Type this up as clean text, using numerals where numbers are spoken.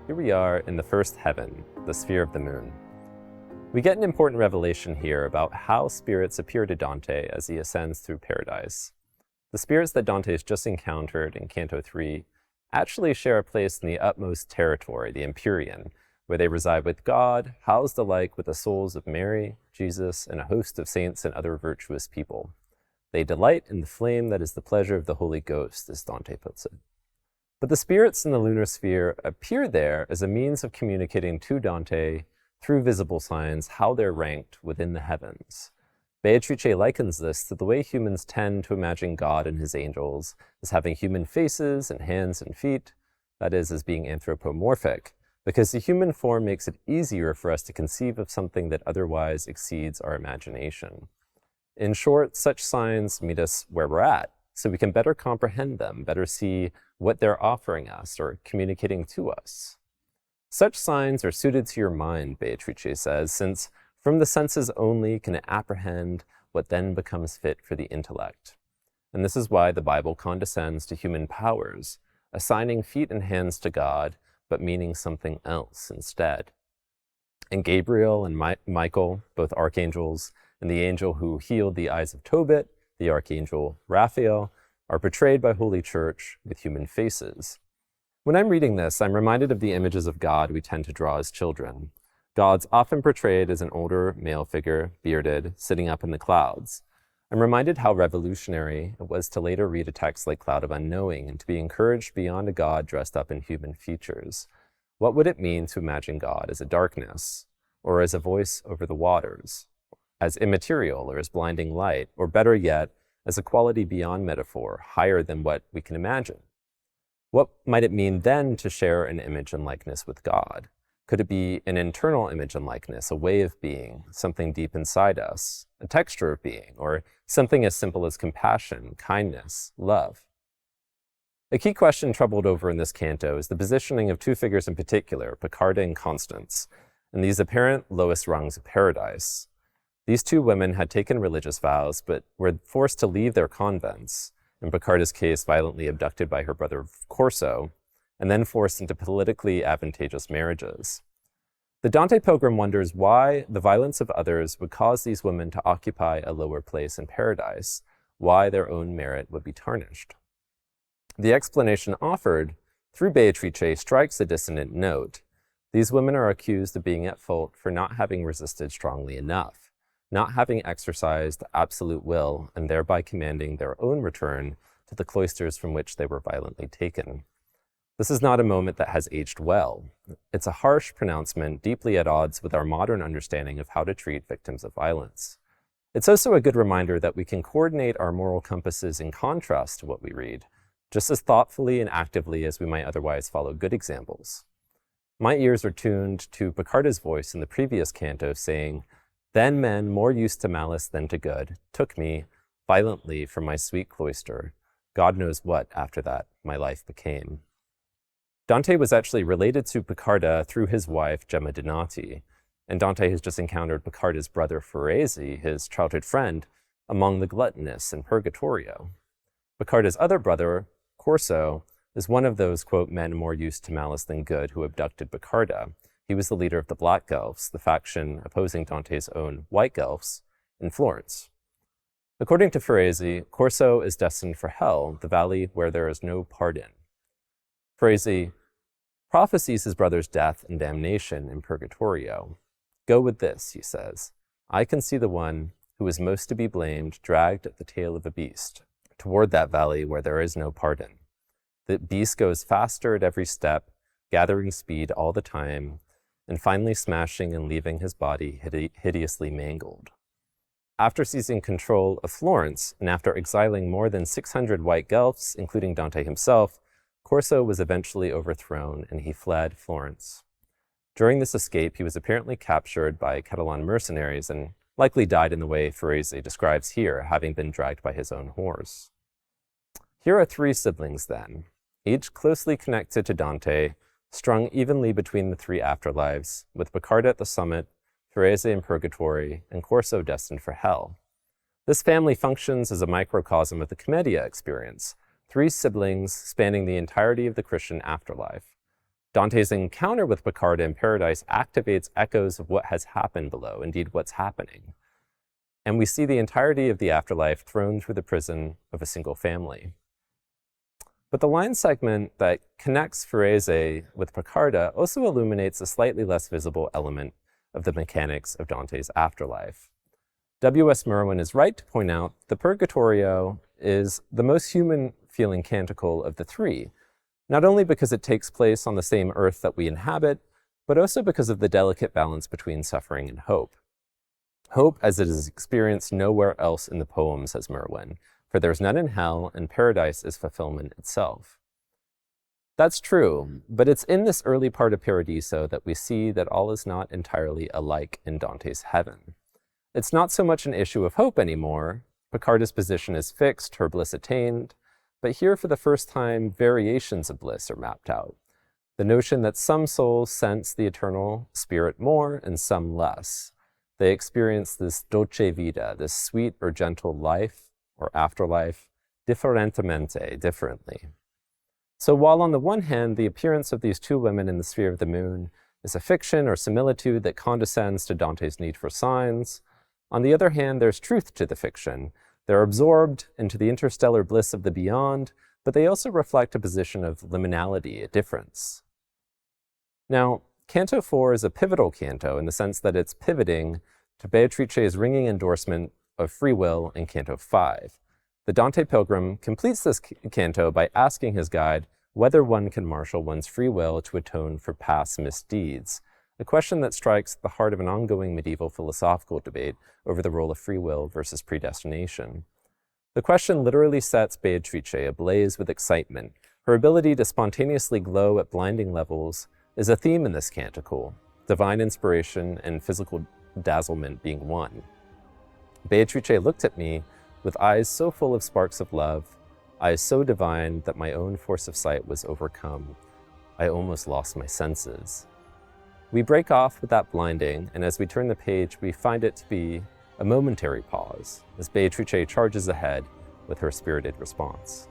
Here we are in the first heaven, the sphere of the moon. We get an important revelation here about how spirits appear to Dante as he ascends through paradise. The spirits that Dante has just encountered in Canto 3 actually share a place in the utmost territory, the Empyrean, where they reside with God, housed alike with the souls of Mary, Jesus, and a host of saints and other virtuous people. They delight in the flame that is the pleasure of the Holy Ghost, as Dante puts it. But the spirits in the lunar sphere appear there as a means of communicating to Dante, through visible signs, how they're ranked within the heavens. Beatrice likens this to the way humans tend to imagine God and his angels as having human faces and hands and feet, that is, as being anthropomorphic, because the human form makes it easier for us to conceive of something that otherwise exceeds our imagination. In short, such signs meet us where we're at, so we can better comprehend them, better see what they're offering us or communicating to us. Such signs are suited to your mind, Beatrice says, since from the senses only can it apprehend what then becomes fit for the intellect. And this is why the Bible condescends to human powers, assigning feet and hands to God, but meaning something else instead. And Gabriel and Michael, both archangels, and the angel who healed the eyes of Tobit, the archangel Raphael, are portrayed by Holy Church with human faces. When I'm reading this, I'm reminded of the images of God we tend to draw as children. God's often portrayed as an older male figure, bearded, sitting up in the clouds. I'm reminded how revolutionary it was to later read a text like Cloud of Unknowing and to be encouraged beyond a God dressed up in human features. What would it mean to imagine God as a darkness, or as a voice over the waters, as immaterial or as blinding light, or better yet, as a quality beyond metaphor, higher than what we can imagine? What might it mean then to share an image and likeness with God? Could it be an internal image and likeness, a way of being, something deep inside us, a texture of being, or something as simple as compassion, kindness, love? A key question troubled over in this canto is the positioning of two figures in particular, Picarda and Constance, and these apparent lowest rungs of paradise. These two women had taken religious vows, but were forced to leave their convents, in Picarda's case violently abducted by her brother Corso, and then forced into politically advantageous marriages. The Dante pilgrim wonders why the violence of others would cause these women to occupy a lower place in paradise, why their own merit would be tarnished. The explanation offered through Beatrice strikes a dissonant note. These women are accused of being at fault for not having resisted strongly enough, not having exercised absolute will and thereby commanding their own return to the cloisters from which they were violently taken. This is not a moment that has aged well. It's a harsh pronouncement deeply at odds with our modern understanding of how to treat victims of violence. It's also a good reminder that we can coordinate our moral compasses in contrast to what we read, just as thoughtfully and actively as we might otherwise follow good examples. My ears are tuned to Picarda's voice in the previous canto saying, "Then men more used to malice than to good took me violently from my sweet cloister. God knows what after that my life became." Dante was actually related to Picarda through his wife Gemma Donati, and Dante has just encountered Picarda's brother Ferresi, his childhood friend, among the gluttonous in Purgatorio. Picarda's other brother, Corso, is one of those, quote, men more used to malice than good who abducted Picarda. He was the leader of the Black Guelphs, the faction opposing Dante's own White Guelphs, in Florence. According to Ferresi, Corso is destined for hell, the valley where there is no pardon. Ferresi prophesies his brother's death and damnation in Purgatorio. "Go with this," he says. "I can see the one who is most to be blamed dragged at the tail of a beast toward that valley where there is no pardon. The beast goes faster at every step, gathering speed all the time, and finally smashing and leaving his body hideously mangled." After seizing control of Florence, and after exiling more than 600 White Guelphs, including Dante himself, Corso was eventually overthrown and he fled Florence. During this escape, he was apparently captured by Catalan mercenaries and likely died in the way Ferresi describes here, having been dragged by his own horse. Here are three siblings then, each closely connected to Dante, strung evenly between the three afterlives, with Picarda at the summit, Ferresi in purgatory, and Corso destined for hell. This family functions as a microcosm of the Commedia experience, three siblings spanning the entirety of the Christian afterlife. Dante's encounter with Piccarda in Paradise activates echoes of what has happened below, indeed what's happening. And we see the entirety of the afterlife thrown through the prison of a single family. But the line segment that connects Ferese with Piccarda also illuminates a slightly less visible element of the mechanics of Dante's afterlife. W.S. Merwin is right to point out the Purgatorio is the most human-feeling canticle of the three, not only because it takes place on the same earth that we inhabit, but also because of the delicate balance between suffering and hope. Hope as it is experienced nowhere else in the poem, says Merwin, for there's none in hell, and paradise is fulfillment itself. That's true, but it's in this early part of Paradiso that we see that all is not entirely alike in Dante's heaven. It's not so much an issue of hope anymore. Piccarda's position is fixed, her bliss attained, but here for the first time, variations of bliss are mapped out. The notion that some souls sense the eternal spirit more and some less. They experience this dolce vita, this sweet or gentle life, or afterlife, differentemente, differently. So while on the one hand, the appearance of these two women in the sphere of the moon is a fiction or similitude that condescends to Dante's need for signs, on the other hand, there's truth to the fiction. They're absorbed into the interstellar bliss of the beyond, but they also reflect a position of liminality, a difference. Now, Canto 4 is a pivotal canto in the sense that it's pivoting to Beatrice's ringing endorsement of free will in Canto 5. The Dante pilgrim completes this canto by asking his guide whether one can marshal one's free will to atone for past misdeeds, a question that strikes the heart of an ongoing medieval philosophical debate over the role of free will versus predestination. The question literally sets Beatrice ablaze with excitement. Her ability to spontaneously glow at blinding levels is a theme in this canticle, divine inspiration and physical dazzlement being one. Beatrice looked at me with eyes so full of sparks of love, eyes so divine that my own force of sight was overcome. I almost lost my senses. We break off with that blinding, and as we turn the page, we find it to be a momentary pause as Beatrice charges ahead with her spirited response.